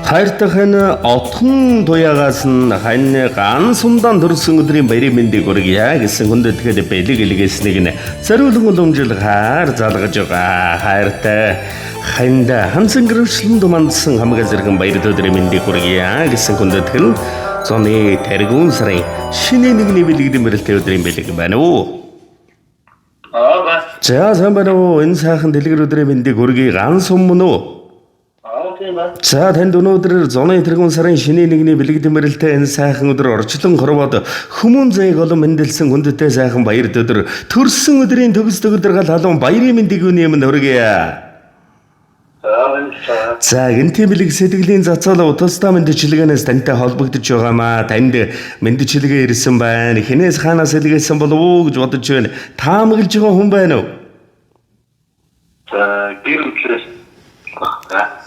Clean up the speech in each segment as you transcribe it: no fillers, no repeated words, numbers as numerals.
Хайртай хань отхон туягаас нь хань ган сумдан төрсөн өдрийн баярын мэндийг хүргье гэсэн хүндэтгэл бэлэг илгээснийг нь зориулан уламжил хаар залгаж байгаа. Хайртай ханд хансан гэрвчлэн думандсан хамаг зэрэг баяр өдрийн мэндийг хүргье гэсэн хүндэтгэл зуны тэргүүн сарын шинэ нэгний бэлэгдэн бэрэлтэй өдрийн бэлэг байна уу? За сайн байна уу? Энэ сайхан дэлгэр өдрийн мэндийг хүргье ган сум мөн үү? За танд өнөөдөр зуны тэргүүн сарын шинэ нэгний бэлэгдэн бэрэлтэй энэ сайхан өдөр орчлон хорвоод хүмүүн зээг олон мэндэлсэн хүндтэй сайхан баяр өдөр төрсөн өдрийн төгс төгөлдөр гал халуун баярын мэндийг үнэм хүргье. За гэнтэй бэлэг сэтгэлийн зацаал утастай мэндчилгээнээс тантай холбогдож байгаамаа. Танд мэндчилгээ ирсэн байна. Хинээс хаанаас илгээсэн болов уу гэж бодож байна. Таамаглаж байгаа хүн байна уу? За гэрүүлээс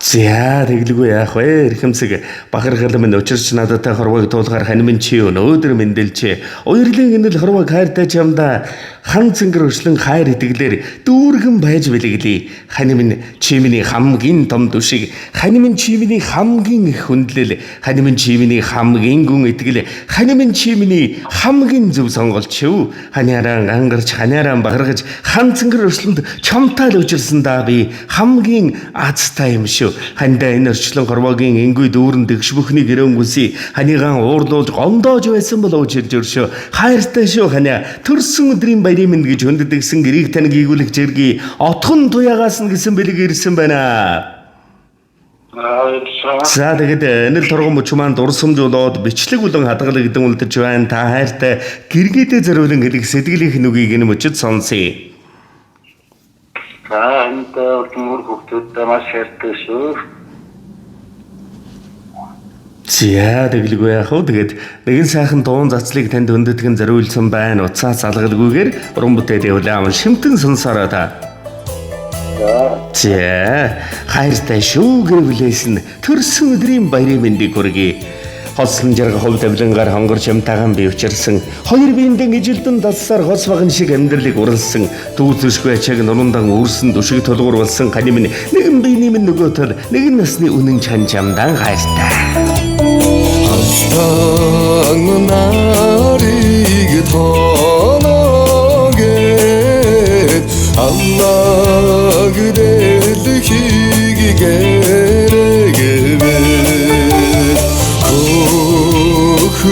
За тэглгүй яах вэ? Эрхэмсэг бахархал минь учирч нададтай хорвоог туулахаар хань минь чи өнөөдөр мэндэлчээ. Уярлын гинэл хорвоог хайртай чамда хан цэнгэр өшлөн хайр итгэлээр дүүргэн байж бэлэглээ. Хань минь чи миний хамгийн том түшиг, хань минь чи миний хамгийн их хүндлэл, хань минь чи миний хамгийн гүн итгэл, хань минь чи миний хамгийн зөв сонголт шүү. Ханяраа ангарч ханяраа бахархаж хан цэнгэр өшлөнд чамтай л учирсан да би хамгийн азтай юм шүү. Хандаа энэ орчлон хорвогийн энгүй дүүрэн дэгш бүхний гэрэн гүсий ханигаан уурлуулж гомдоож байсан болов ч ирж өршөө. Хайртай шүү ханиа. Төрсөн өдрийн баярын мэнд гэж хүнддэгсэн гэрийг тань гийгүүлэх зэрги отхон туягаас нь гэсэн бэлэг ирсэн байна. За тэгээд энэл торгон мөч маань дурсамжуулаад бичлэг болон хадгалагдсан үлдэж байна. Та хайртай гэргээдээ зориулан хэлэх сэтгэлийнх нүгийг энэ мөчөд сонсъё. энд мөр хүүхдүүдтэй маш хайртай шүү. За тэглгүй яах вэ? Тэгээд нэгэн сайхан дуун зацлыг танд өндөдгөн зориулсан байна. Уцаас залгалгүйгээр уран бүтээлээ улаан шимтэн сонсороо та. За хайртай шүү гэвлээс нь төрсөн өдрийн баярын мэндийг хүргэе. Хослон жарга хов тавилангаар хонгор чамтайгаан би учирсан хоёр биендэн ижилдэн дассаар хос багын шиг амьдралыг уралсан дүүцэршгүй ачааг нурундан үүрсэн дүшиг толгуур болсон хань минь нэгэн биений минь нөгөө тал нэгэн насны үнэн чан чамдан хайртай. Хастан нарыг тооногээд алла гэрэлхийг гэрээгэвэ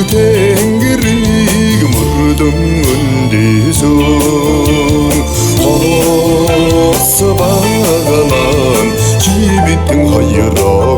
Тэнгэрийг мөрдөн өндөсөн хос багалан чи бидэн хоёроо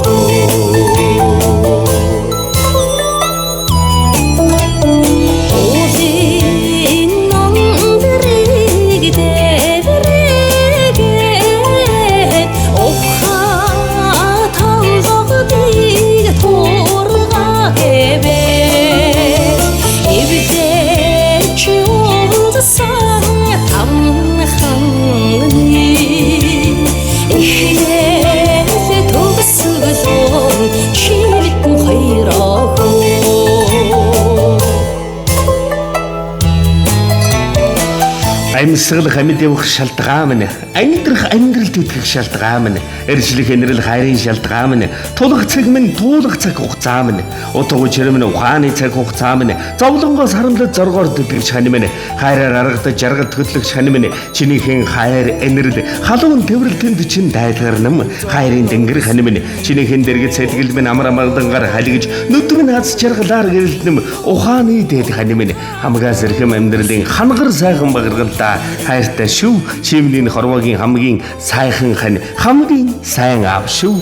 Амьсгал хамид явах шалтгаан минь, амьдрах амьдралд итгэх шалтгаан минь, эржлэх энэрл хайрын шалтгаан минь, тулах цаг минь туулах цаг хугацаа минь, утга учир минь ухааны цаг хугацаа минь, зовлонгоос харамлаж зоргоор дэгч хань минь, хайраар аргадаж жаргал төтлөгч хань минь, чинийхэн хайр энэрл халуун тэврэлтэнд чин дайлгарнам, хайрын дэнгэр хань минь, чинийхэн дэргэд сэтгэл минь амар амгалдангаар халигж, нүд минь аз жаргалаар гэрэлтнэм, ухааны дээд хань минь, хамгаас эрхэм амьдралын хангар сайхан багаргалдаа хайртай шүү. Чимний хорвогийн хамгийн сайхан хань хамгийн сайн аав шүү.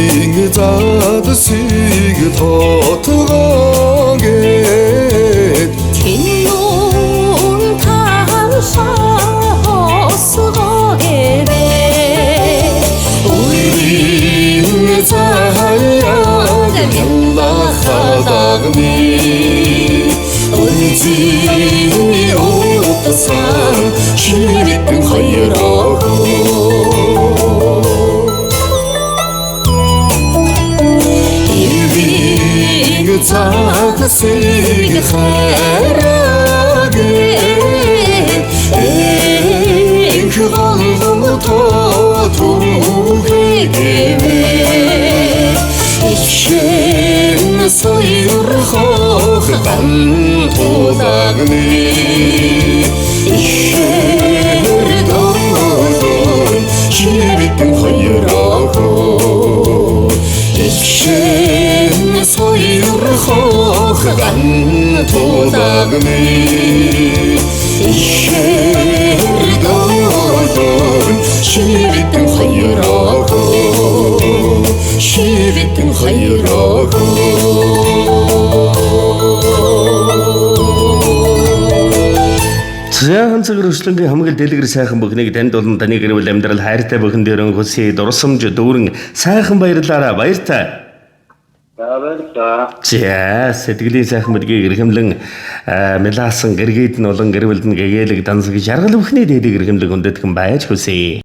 Тэнгэрийн задсыг тоотгоогээд Тиннун таашаасгоэвэ Уйрийн цахаяаг мэллахадагни Үнзий утасан чи бидэн хоёроо Ивиг цагсыг хайраагээд Энх голлон тоо ган тулаагны ихэр дөрөн шивитэн хоёр охоо ихшэн соёр хох ган тулаагны ихэр дөрөн шивитэн хоёр охоо шивитэн хоёр Зяхан цагруушлангийн хамгийн дэлгэр сайхан бүхнийг танд болон таны гэр бүл амьдрал хайртай бүхэн дээр өнгөсөй дурсамж дүүрэн сайхан баярлаараа баяртай. Баярлалаа. За сэтгэлийн сайхан мэдгийг эрхэмлэн мэлаасан гэргээд нь болон гэр бүлд нь гэгээлэг дансаг жаргал бүхний дээдэг эрхэмлэг өндөдгөн байж хүсье.